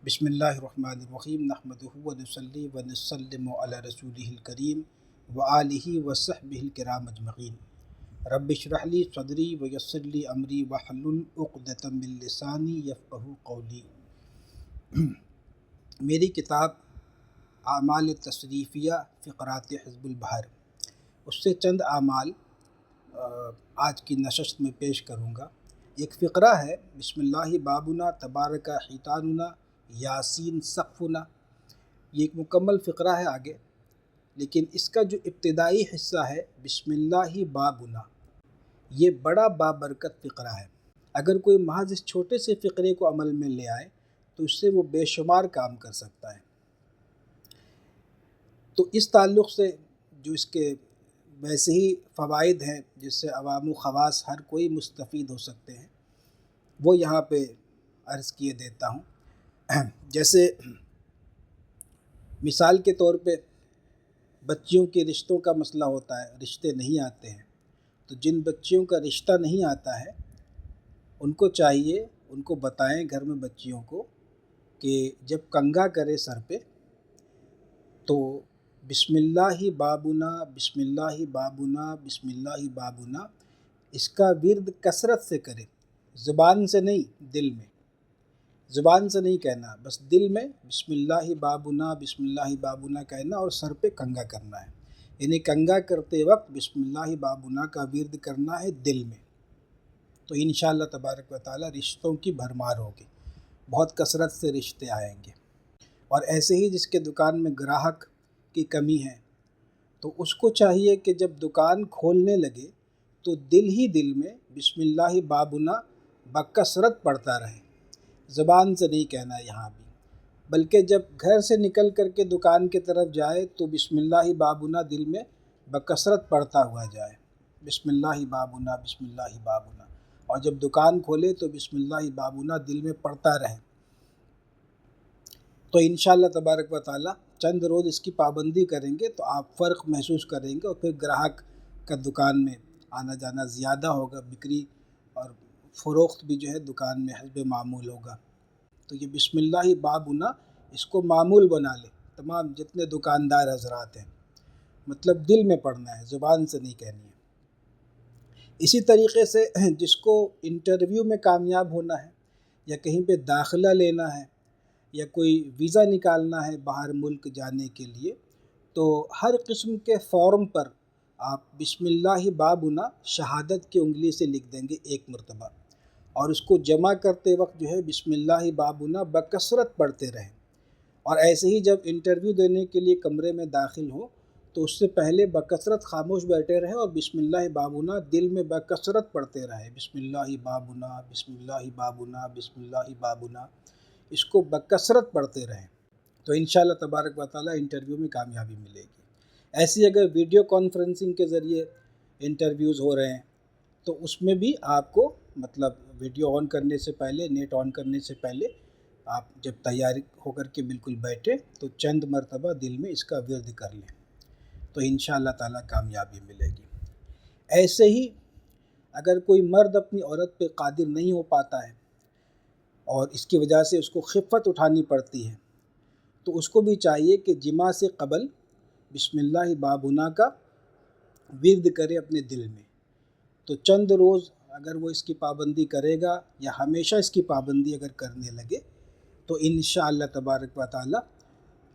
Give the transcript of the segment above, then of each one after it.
بسم اللہ الرحمن الرحیم نحمدہ ونصلی ونسلم علی رسولہ الکریم وآلہ وصحبہ الکرام اجمعین۔ رب اشرح لی صدری ویسر لی امری واحلل عقدۃ من لسانی یفقہوا قولی۔ میری کتاب اعمال تصریفیہ فقرات حزب البحر، اس سے چند اعمال آج کی نشست میں پیش کروں گا۔ ایک فقرہ ہے بسم اللہ بابنا تبارک حیطاننا یاسین سقفنا، یہ ایک مکمل فقرہ ہے آگے، لیکن اس کا جو ابتدائی حصہ ہے بسم اللہ بابنا، یہ بڑا بابرکت فقرہ ہے۔ اگر کوئی محض اس چھوٹے سے فقرے کو عمل میں لے آئے تو اس سے وہ بے شمار کام کر سکتا ہے۔ تو اس تعلق سے جو اس کے ویسے ہی فوائد ہیں جس سے عوام و خواص ہر کوئی مستفید ہو سکتے ہیں، وہ یہاں پہ عرض کیے دیتا ہوں۔ جیسے مثال کے طور پہ بچیوں کے رشتوں کا مسئلہ ہوتا ہے، رشتے نہیں آتے ہیں، تو جن بچیوں کا رشتہ نہیں آتا ہے ان کو چاہیے، ان کو بتائیں گھر میں بچیوں کو کہ جب کنگھا کرے سر پہ تو بسم اللہ بابنا بسم اللہ بابنا بسم اللہ بابنا، اس کا ورد کثرت سے کرے، زبان سے نہیں، دل میں، زبان سے نہیں کہنا، بس دل میں بسم اللہ بابنا بسم اللہ بابنا کہنا اور سر پہ کنگھا کرنا ہے، یعنی کنگھا کرتے وقت بسم اللہ بابنا کا ورد کرنا ہے دل میں، تو انشاءاللہ تبارک و تعالی رشتوں کی بھرمار ہوگی، بہت کثرت سے رشتے آئیں گے۔ اور ایسے ہی جس کے دکان میں گراہک کی کمی ہے تو اس کو چاہیے کہ جب دکان کھولنے لگے تو دل ہی دل میں بسم اللہ بابنا بکثرت پڑھتا رہے، زبان سے نہیں کہنا یہاں بھی، بلکہ جب گھر سے نکل کر کے دکان کی طرف جائے تو بسم اللہ بابنا دل میں بکثرت پڑھتا ہوا جائے، بسم اللہ بابنا بسم اللہ بابنا، اور جب دکان کھولے تو بسم اللہ بابنا دل میں پڑھتا رہے۔ تو انشاءاللہ تبارک و تعالی چند روز اس کی پابندی کریں گے تو آپ فرق محسوس کریں گے، اور پھر گراہک کا دکان میں آنا جانا زیادہ ہوگا، بکری اور فروخت بھی جو ہے دکان میں حسب معمول ہوگا۔ تو یہ بسم اللہ بابنا اس کو معمول بنا لے تمام جتنے دکاندار حضرات ہیں، مطلب دل میں پڑھنا ہے، زبان سے نہیں کہنی ہے۔ اسی طریقے سے جس کو انٹرویو میں کامیاب ہونا ہے یا کہیں پہ داخلہ لینا ہے یا کوئی ویزا نکالنا ہے باہر ملک جانے کے لیے، تو ہر قسم کے فارم پر آپ بسم اللہ بابنا شہادت کی انگلی سے لکھ دیں گے ایک مرتبہ، اور اس کو جمع کرتے وقت جو ہے بسم اللہ بابنا بکثرت پڑھتے رہیں۔ اور ایسے ہی جب انٹرویو دینے کے لیے کمرے میں داخل ہو تو اس سے پہلے بکثرت خاموش بیٹھے رہیں اور بسم اللہ بابنا دل میں بکثرت پڑھتے رہیں، بسم اللہ بابنا بسم اللہ بابنا بسم اللہ بابنا، اس کو بکثرت پڑھتے رہیں، تو انشاءاللہ تبارک و تعالی انٹرویو میں کامیابی ملے گی۔ ایسی اگر ویڈیو کانفرنسنگ کے ذریعے انٹرویوز ہو رہے ہیں تو اس میں بھی آپ کو مطلب ویڈیو آن کرنے سے پہلے، نیٹ آن کرنے سے پہلے آپ جب تیاری ہو کر کے بالکل بیٹھے تو چند مرتبہ دل میں اس کا ورد کر لیں، تو انشاءاللہ تعالی کامیابی ملے گی۔ ایسے ہی اگر کوئی مرد اپنی عورت پہ قادر نہیں ہو پاتا ہے اور اس کی وجہ سے اس کو خفت اٹھانی پڑتی ہے تو اس کو بھی چاہیے کہ جماع سے قبل بسم اللہ بابنا کا ورد کرے اپنے دل میں، تو چند روز اگر وہ اس کی پابندی کرے گا یا ہمیشہ اس کی پابندی اگر کرنے لگے تو انشاءاللہ تبارک و تعالی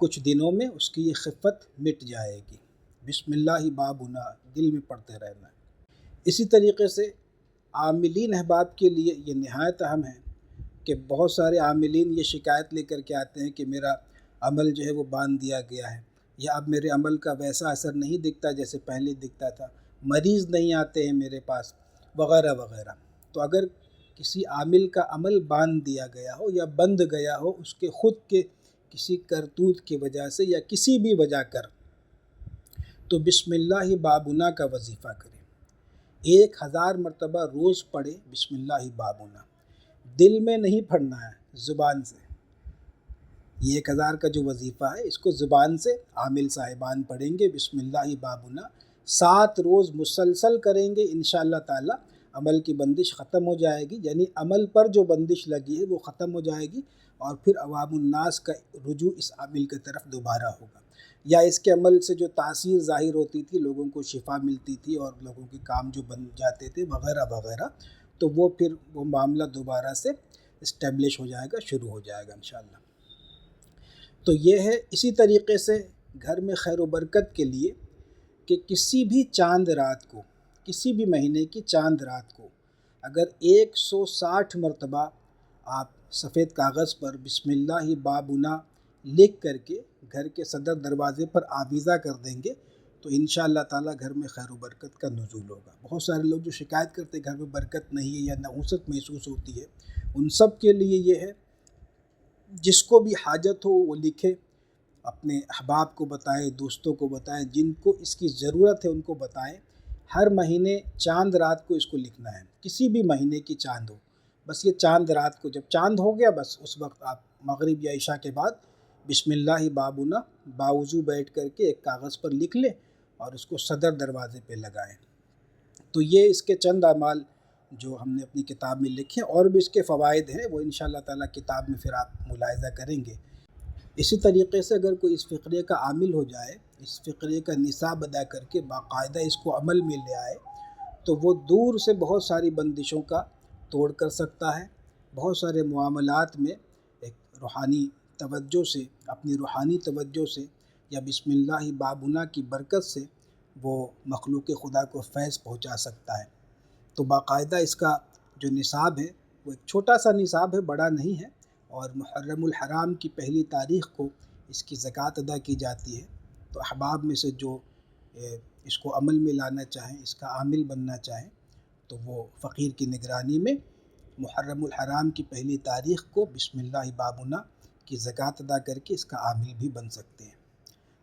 کچھ دنوں میں اس کی یہ خفت مٹ جائے گی۔ بسم اللہ بابنا دل میں پڑھتے رہنا ہے۔ اسی طریقے سے عاملین احباب کے لیے یہ نہایت اہم ہے کہ بہت سارے عاملین یہ شکایت لے کر کے آتے ہیں کہ میرا عمل جو ہے وہ باندھ دیا گیا ہے، یا اب میرے عمل کا ویسا اثر نہیں دکھتا جیسے پہلے دکھتا تھا، مریض نہیں آتے ہیں میرے پاس، وغیرہ وغیرہ۔ تو اگر کسی عامل کا عمل باندھ دیا گیا ہو یا بند گیا ہو اس کے خود کے کسی کرتوت کی وجہ سے یا کسی بھی وجہ کر، تو بسم اللہ بابنا کا وظیفہ کرے، 1000 مرتبہ روز پڑھے بسم اللہ بابنا، دل میں نہیں پڑھنا ہے، زبان سے۔ یہ 1000 کا جو وظیفہ ہے اس کو زبان سے عامل صاحبان پڑھیں گے بسم اللہ بابنا، 7 روز مسلسل کریں گے، انشاءاللہ تعالی عمل کی بندش ختم ہو جائے گی، یعنی عمل پر جو بندش لگی ہے وہ ختم ہو جائے گی، اور پھر عوام الناس کا رجوع اس عمل کی طرف دوبارہ ہوگا، یا اس کے عمل سے جو تاثیر ظاہر ہوتی تھی، لوگوں کو شفا ملتی تھی اور لوگوں کے کام جو بن جاتے تھے وغیرہ وغیرہ، تو وہ پھر وہ معاملہ دوبارہ سے اسٹیبلش ہو جائے گا، شروع ہو جائے گا انشاءاللہ۔ تو یہ ہے اسی طریقے سے گھر میں خیر و برکت کے لیے کہ کسی بھی چاند رات کو، کسی بھی مہینے کی چاند رات کو اگر 160 مرتبہ آپ سفید کاغذ پر بسم اللہ بابنا لکھ کر کے گھر کے صدر دروازے پر آویزہ کر دیں گے تو انشاءاللہ تعالیٰ گھر میں خیر و برکت کا نزول ہوگا۔ بہت سارے لوگ جو شکایت کرتے ہیں گھر میں برکت نہیں ہے یا نحوست محسوس ہوتی ہے، ان سب کے لیے یہ ہے، جس کو بھی حاجت ہو وہ لکھے، اپنے احباب کو بتائیں، دوستوں کو بتائیں، جن کو اس کی ضرورت ہے ان کو بتائیں۔ ہر مہینے چاند رات کو اس کو لکھنا ہے، کسی بھی مہینے کی چاند ہو، بس یہ چاند رات کو جب چاند ہو گیا بس اس وقت آپ مغرب یا عشاء کے بعد بسم اللہ بابنا باوضو بیٹھ کر کے ایک کاغذ پر لکھ لیں اور اس کو صدر دروازے پہ لگائیں۔ تو یہ اس کے چند اعمال جو ہم نے اپنی کتاب میں لکھے، اور بھی اس کے فوائد ہیں، وہ انشاءاللہ تعالیٰ کتاب میں پھر آپ ملاحظہ کریں گے۔ اسی طریقے سے اگر کوئی اس فقرے کا عامل ہو جائے، اس فقرے کا نصاب ادا کر کے باقاعدہ اس کو عمل میں لے آئے، تو وہ دور سے بہت ساری بندشوں کا توڑ کر سکتا ہے، بہت سارے معاملات میں ایک روحانی توجہ سے، اپنی روحانی توجہ سے یا بسم اللہ بابنا کی برکت سے وہ مخلوق خدا کو فیض پہنچا سکتا ہے۔ تو باقاعدہ اس کا جو نصاب ہے وہ ایک چھوٹا سا نصاب ہے، بڑا نہیں ہے، اور محرم الحرام کی پہلی تاریخ کو اس کی زکوٰۃ ادا کی جاتی ہے۔ تو احباب میں سے جو اس کو عمل میں لانا چاہیں، اس کا عامل بننا چاہیں، تو وہ فقیر کی نگرانی میں محرم الحرام کی پہلی تاریخ کو بسم اللہ بابنا کی زکوٰۃ ادا کر کے اس کا عامل بھی بن سکتے ہیں۔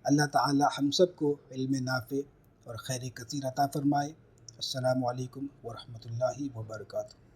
اللہ تعالی ہم سب کو علم نافع اور خیر کثیر عطا فرمائے۔ السلام علیکم ورحمۃ اللہ وبرکاتہ۔